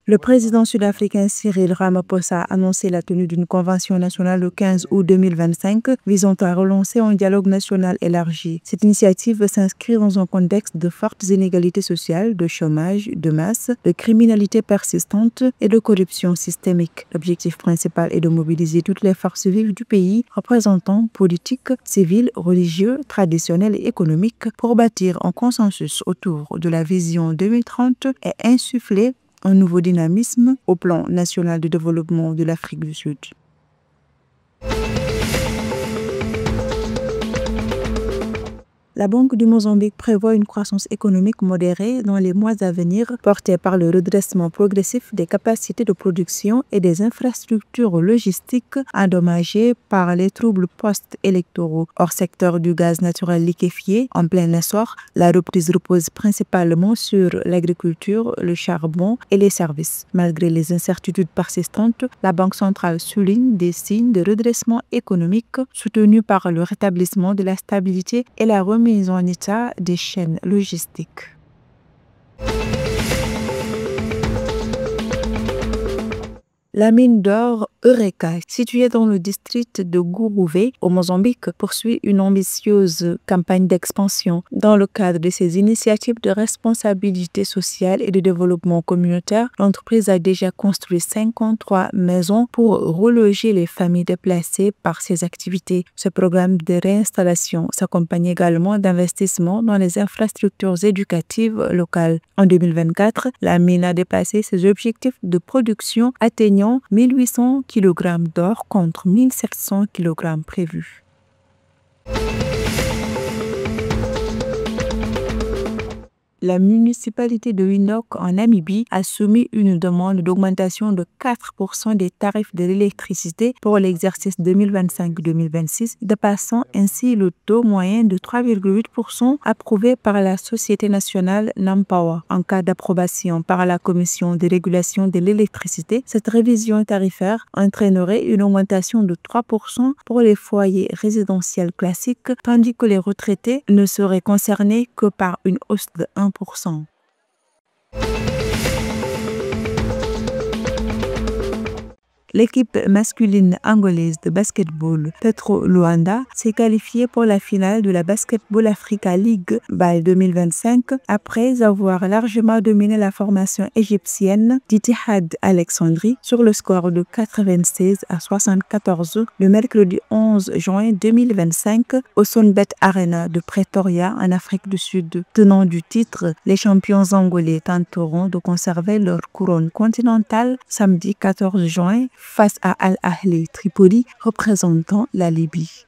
Le président sud-africain Cyril Ramaphosa a annoncé la tenue d'une convention nationale le 15 août 2025 visant à relancer un dialogue national élargi. Cette initiative s'inscrit dans un contexte de fortes inégalités sociales, de chômage de masse, de criminalité persistante et de corruption systémique. L'objectif principal est de mobiliser toutes les forces vives du pays, représentants politiques, civils, religieux, traditionnels et économiques, pour bâtir un consensus autour de la vision 2030 et insuffler un nouveau dynamisme au plan national de développement de l'Afrique du Sud. La Banque du Mozambique prévoit une croissance économique modérée dans les mois à venir, portée par le redressement progressif des capacités de production et des infrastructures logistiques endommagées par les troubles post-électoraux. Hors secteur du gaz naturel liquéfié, en plein essor, la reprise repose principalement sur l'agriculture, le charbon et les services. Malgré les incertitudes persistantes, la Banque centrale souligne des signes de redressement économique soutenus par le rétablissement de la stabilité et la remise en état des chaînes logistiques. La mine d'or Eureka, située dans le district de Gourouvé, au Mozambique, poursuit une ambitieuse campagne d'expansion. Dans le cadre de ses initiatives de responsabilité sociale et de développement communautaire, l'entreprise a déjà construit 53 maisons pour reloger les familles déplacées par ses activités. Ce programme de réinstallation s'accompagne également d'investissements dans les infrastructures éducatives locales. En 2024, la mine a dépassé ses objectifs de production, atteignant 1800 kg d'or contre 1700 kg prévus. La municipalité de Windhoek en Namibie a soumis une demande d'augmentation de 4% des tarifs de l'électricité pour l'exercice 2025-2026, dépassant ainsi le taux moyen de 3,8% approuvé par la Société nationale Nampower. En cas d'approbation par la Commission de régulation de l'électricité, cette révision tarifaire entraînerait une augmentation de 3% pour les foyers résidentiels classiques, tandis que les retraités ne seraient concernés que par une hausse de 1%. L'équipe masculine angolaise de basketball Petro Luanda s'est qualifiée pour la finale de la Basketball Africa League BAL 2025 après avoir largement dominé la formation égyptienne d'Ittihad Alexandrie sur le score de 96-74 le mercredi 11 juin 2025 au Sunbet Arena de Pretoria en Afrique du Sud. Tenant du titre, les champions angolais tenteront de conserver leur couronne continentale samedi 14 juin face à Al Ahly Tripoli représentant la Libye.